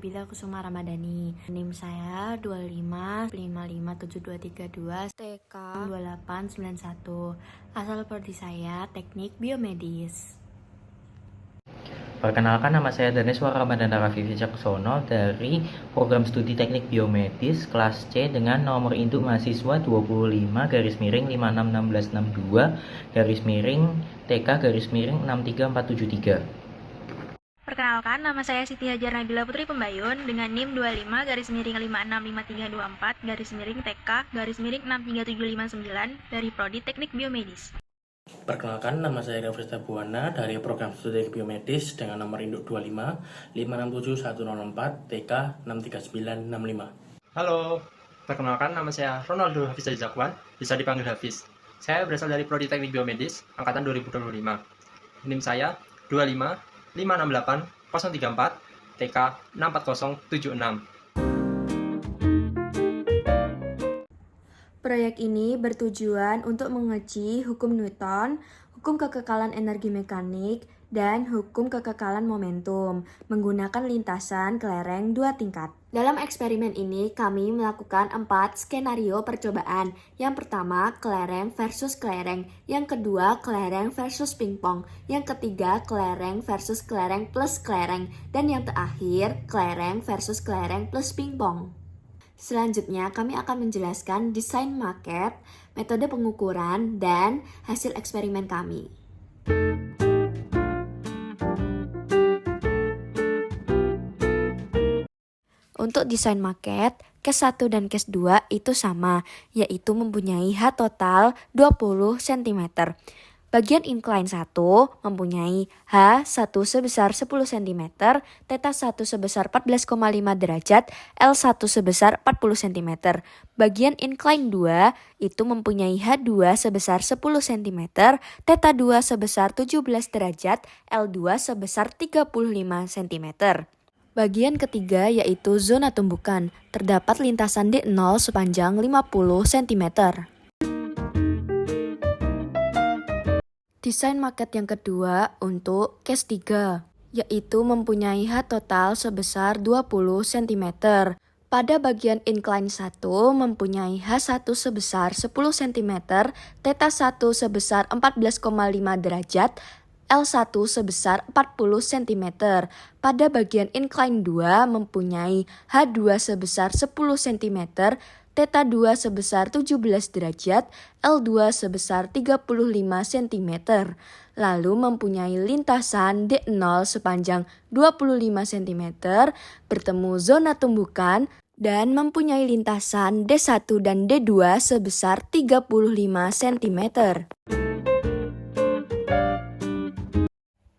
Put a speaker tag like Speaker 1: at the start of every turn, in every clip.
Speaker 1: Nabila Kusuma Ramadhani. NIM saya 25557232 TK 2891. Asal prodi saya Teknik Biomedis.
Speaker 2: Perkenalkan, nama saya Daneswar Ramadhana Raffi Wicaksono dari Program Studi Teknik Biomedis kelas C dengan nomor induk mahasiswa 25-16473-63473.
Speaker 3: Perkenalkan, nama saya Siti Hajar Nabila Putri Pembayun dengan NIM 25-565324-TK-TK-63759 dari Prodi Teknik Biomedis.
Speaker 4: Perkenalkan, nama saya Gafrista Buwana dari Program Studi Teknik Biomedis dengan nomor induk 25-567-104-TK-63965.
Speaker 5: Halo, perkenalkan nama saya Ronaldo Hafiz Zakwan, bisa dipanggil Hafiz. Saya berasal dari Prodi Teknik Biomedis angkatan 2025. NIM saya 25-568-034 TK-64076.
Speaker 1: Proyek ini bertujuan untuk menguji hukum Newton, hukum kekekalan energi mekanik, dan hukum kekekalan momentum menggunakan lintasan kelereng 2 tingkat. Dalam eksperimen ini, kami melakukan 4 skenario percobaan. Yang pertama, kelereng versus kelereng. Yang kedua, kelereng versus pingpong. Yang ketiga, kelereng versus kelereng plus kelereng. Dan yang terakhir, kelereng versus kelereng plus pingpong. Selanjutnya, kami akan menjelaskan desain maket, metode pengukuran, dan hasil eksperimen kami. Untuk desain maket, case 1 dan case 2 itu sama, yaitu mempunyai H total 20 cm. Bagian incline 1 mempunyai H1 sebesar 10 cm, θ1 sebesar 14,5 derajat, L1 sebesar 40 cm. Bagian incline 2 itu mempunyai H2 sebesar 10 cm, θ2 sebesar 17 derajat, L2 sebesar 35 cm. Bagian ketiga yaitu zona tumbukan, terdapat lintasan D0 sepanjang 50 cm. Desain maket yang kedua untuk case 3, yaitu mempunyai H total sebesar 20 cm. Pada bagian incline 1 mempunyai H1 sebesar 10 cm, θ1 sebesar 14,5 derajat, L1 sebesar 40 cm. Pada bagian incline 2 mempunyai H2 sebesar 10 cm, θ2 sebesar 17 derajat, L2 sebesar 35 cm. Lalu mempunyai lintasan D0 sepanjang 25 cm, bertemu zona tumbukan, dan mempunyai lintasan D1 dan D2 sebesar 35 cm.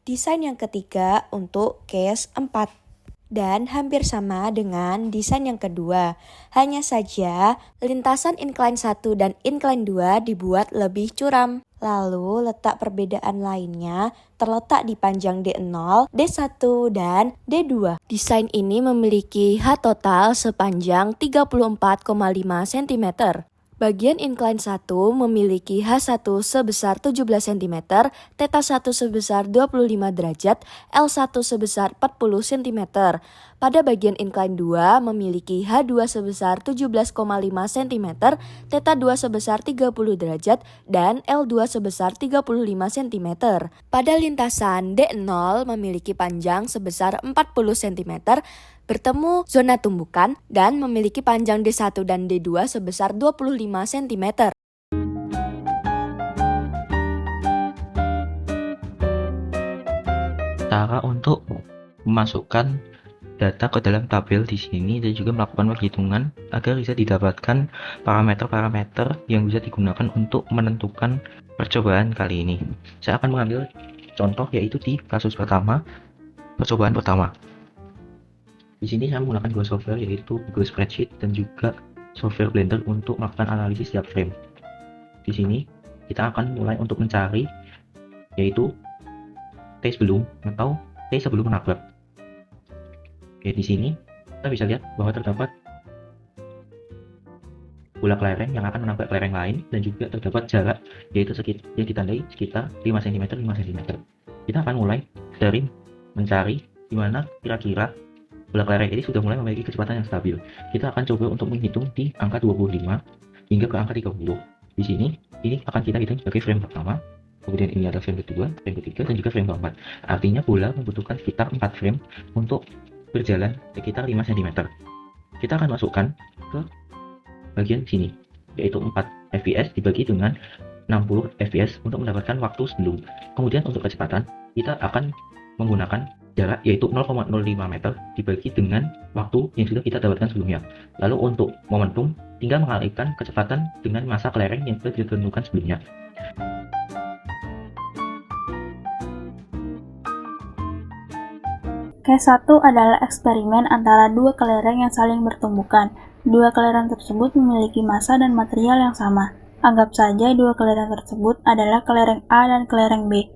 Speaker 1: Desain yang ketiga untuk case 4. Dan hampir sama dengan desain yang kedua. Hanya saja lintasan incline 1 dan incline 2 dibuat lebih curam. Lalu letak perbedaan lainnya terletak di panjang D0, D1, dan D2. Desain ini memiliki H total sepanjang 34,5 cm. Bagian incline 1 memiliki H1 sebesar 17 cm, θ1 sebesar 25 derajat, L1 sebesar 40 cm. Pada bagian incline 2 memiliki H2 sebesar 17,5 cm, θ2 sebesar 30 derajat, dan L2 sebesar 35 cm. Pada lintasan D0 memiliki panjang sebesar 40 cm, bertemu zona tumbukan, dan memiliki panjang D1 dan D2 sebesar 25 cm.
Speaker 2: Cara untuk memasukkan data ke dalam tabel di sini dan juga melakukan perhitungan agar bisa didapatkan parameter-parameter yang bisa digunakan untuk menentukan percobaan kali ini. Saya akan mengambil contoh yaitu di kasus pertama, percobaan pertama. Di sini saya menggunakan dua software yaitu Google Spreadsheet dan juga software Blender untuk melakukan analisis setiap frame. Di sini kita akan mulai untuk mencari yaitu T sebelum atau T sebelum menabrak. Oke, di sini kita bisa lihat bahwa terdapat bola kelereng yang akan menabrak kelereng lain dan juga terdapat jarak yaitu yang ditandai sekitar 5 cm 5 cm. Kita akan mulai dari mencari di mana kira-kira bola kelereng ini sudah mulai memiliki kecepatan yang stabil. Kita akan coba untuk menghitung di angka 25 hingga ke angka 30. Di sini, ini akan kita hitung sebagai frame pertama, kemudian ini adalah frame kedua, frame ketiga, dan juga frame keempat. Artinya bola membutuhkan sekitar 4 frame untuk berjalan sekitar 5 cm. Kita akan masukkan ke bagian sini, yaitu 4 fps dibagi dengan 60 fps untuk mendapatkan waktu sebelum. Kemudian untuk kecepatan, kita akan menggunakan jarak yaitu 0,05 meter dibagi dengan waktu yang sudah kita dapatkan sebelumnya. Lalu untuk momentum, tinggal mengalihkan kecepatan dengan massa kelereng yang sudah ditentukan sebelumnya.
Speaker 6: Case 1 adalah eksperimen antara dua kelereng yang saling bertumbukan. Dua kelereng tersebut memiliki massa dan material yang sama. Anggap saja dua kelereng tersebut adalah kelereng A dan kelereng B.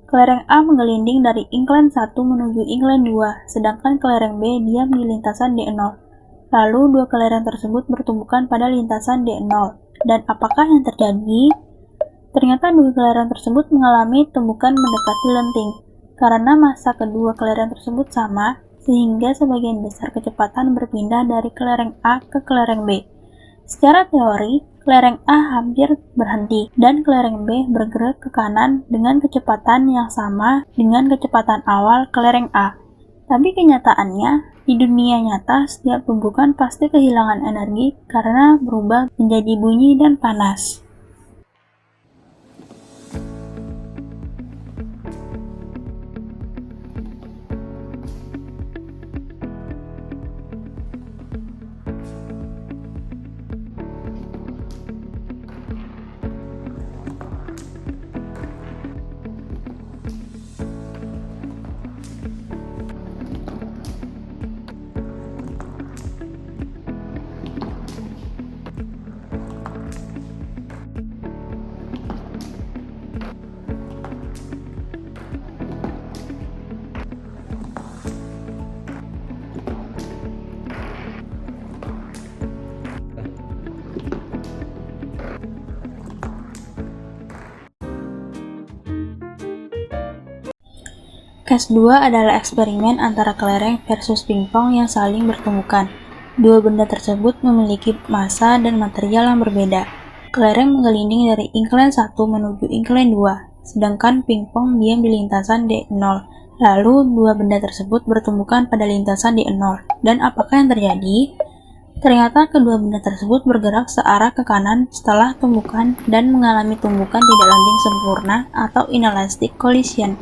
Speaker 6: Kelereng A menggelinding dari incline 1 menuju incline 2, sedangkan kelereng B diam di lintasan D0. Lalu dua kelereng tersebut bertumbukan pada lintasan D0. Dan apakah yang terjadi? Ternyata dua kelereng tersebut mengalami tumbukan mendekati lenting. Karena massa kedua kelereng tersebut sama, sehingga sebagian besar kecepatan berpindah dari kelereng A ke kelereng B. Secara teori, kelereng A hampir berhenti, dan kelereng B bergerak ke kanan dengan kecepatan yang sama dengan kecepatan awal kelereng A. Tapi kenyataannya, di dunia nyata setiap tumbukan pasti kehilangan energi karena berubah menjadi bunyi dan panas. Case 2 adalah eksperimen antara kelereng versus pingpong yang saling bertumbukan. Dua benda tersebut memiliki massa dan material yang berbeda. Kelereng menggelinding dari incline 1 menuju incline 2, sedangkan pingpong diam di lintasan D0. Lalu, dua benda tersebut bertumbukan pada lintasan D0. Dan apakah yang terjadi? Ternyata kedua benda tersebut bergerak searah ke kanan setelah tumbukan dan mengalami tumbukan tidak landing sempurna atau inelastic collision.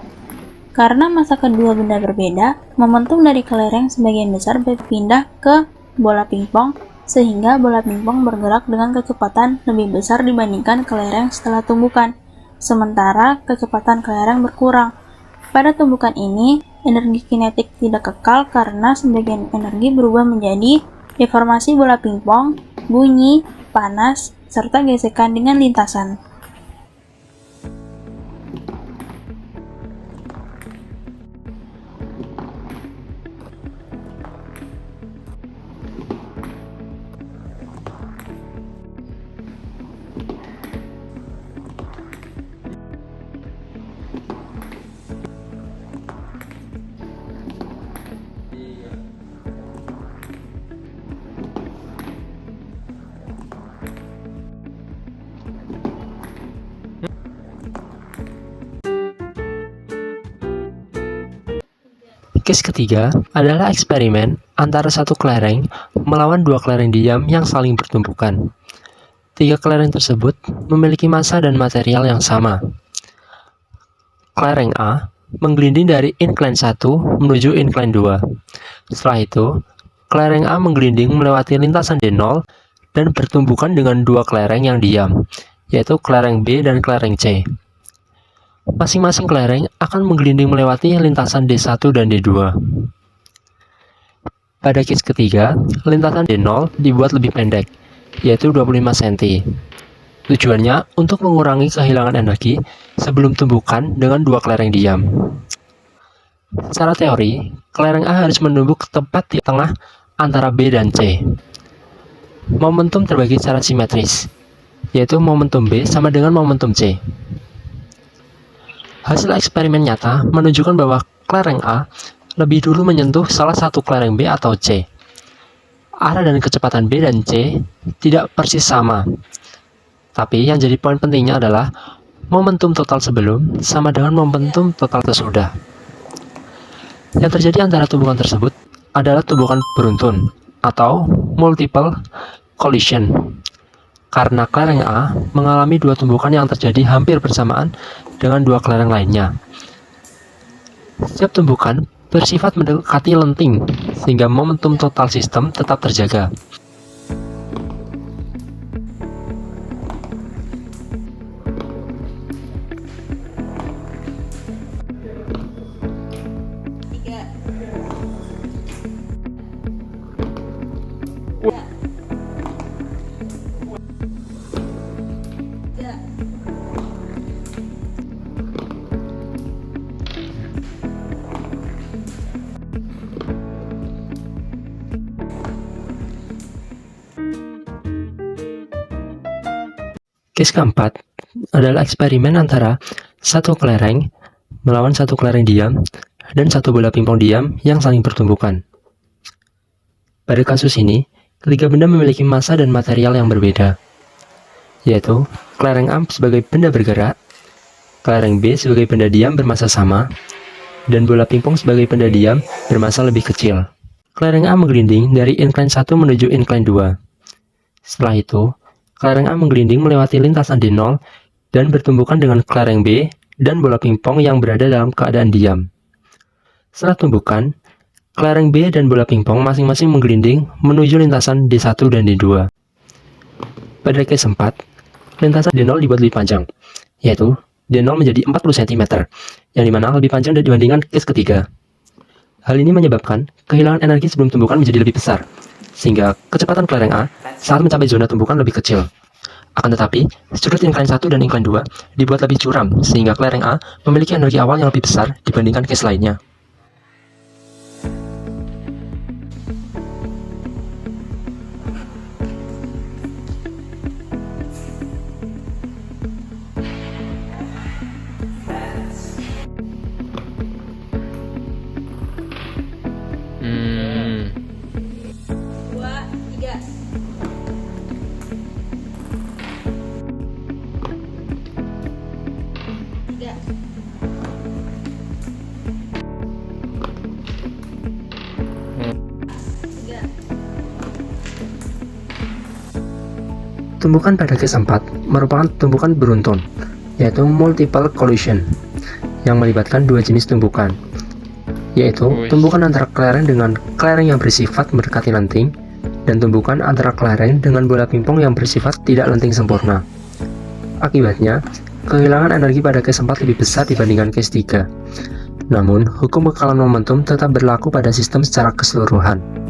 Speaker 6: Karena massa kedua benda berbeda, momentum dari kelereng sebagian besar berpindah ke bola pingpong, sehingga bola pingpong bergerak dengan kecepatan lebih besar dibandingkan kelereng setelah tumbukan, sementara kecepatan kelereng berkurang. Pada tumbukan ini, energi kinetik tidak kekal karena sebagian energi berubah menjadi deformasi bola pingpong, bunyi, panas, serta gesekan dengan lintasan.
Speaker 5: Case ketiga adalah eksperimen antara satu kelereng melawan dua kelereng diam yang saling bertumbukan. Tiga kelereng tersebut memiliki massa dan material yang sama. Kelereng A menggelinding dari incline 1 menuju incline 2. Setelah itu, kelereng A menggelinding melewati lintasan D0 dan bertumbukan dengan dua kelereng yang diam, yaitu kelereng B dan kelereng C. Masing-masing kelereng akan menggelinding melewati lintasan D1 dan D2. Pada case ketiga, lintasan D0 dibuat lebih pendek, yaitu 25 cm. Tujuannya untuk mengurangi kehilangan energi sebelum tumbukan dengan dua kelereng diam. Secara teori, kelereng A harus menumbuk tepat di tengah antara B dan C. Momentum terbagi secara simetris, yaitu momentum B sama dengan momentum C. Hasil eksperimen nyata menunjukkan bahwa kelereng A lebih dulu menyentuh salah satu kelereng B atau C. Arah dan kecepatan B dan C tidak persis sama. Tapi yang jadi poin pentingnya adalah momentum total sebelum sama dengan momentum total sesudah. Yang terjadi antara tumbukan tersebut adalah tumbukan beruntun atau multiple collision. Karena kelereng A mengalami dua tumbukan yang terjadi hampir bersamaan dengan dua kelereng lainnya. Setiap tumbukan bersifat mendekati lenting, sehingga momentum total sistem tetap terjaga. Case keempat adalah eksperimen antara satu kelereng melawan satu kelereng diam dan satu bola pingpong diam yang saling bertumbukan. Pada kasus ini, ketiga benda memiliki massa dan material yang berbeda, yaitu kelereng A sebagai benda bergerak, kelereng B sebagai benda diam bermassa sama, dan bola pingpong sebagai benda diam bermassa lebih kecil. Kelereng A menggelinding dari incline 1 menuju incline 2. Setelah itu, kelereng A menggelinding melewati lintasan D0 dan bertumbukan dengan kelereng B dan bola pingpong yang berada dalam keadaan diam. Setelah tumbukan, kelereng B dan bola pingpong masing-masing menggelinding menuju lintasan D1 dan D2. Pada case 4, lintasan D0 dibuat lebih panjang, yaitu D0 menjadi 40 cm, yang dimana lebih panjang dibandingkan case ketiga. Hal ini menyebabkan kehilangan energi sebelum tumbukan menjadi lebih besar, sehingga kecepatan kelereng A saat mencapai zona tumbukan lebih kecil. Akan tetapi, sudut incline 1 dan incline 2 dibuat lebih curam, sehingga kelereng A memiliki energi awal yang lebih besar dibandingkan case lainnya. Tumbukan pada case 4 merupakan tumbukan beruntun, yaitu multiple collision, yang melibatkan dua jenis tumbukan, yaitu tumbukan antara kelereng dengan kelereng yang bersifat mendekati lenting, dan tumbukan antara kelereng dengan bola pingpong yang bersifat tidak lenting sempurna. Akibatnya, kehilangan energi pada case 4 lebih besar dibandingkan case 3. Namun, hukum kekalan momentum tetap berlaku pada sistem secara keseluruhan.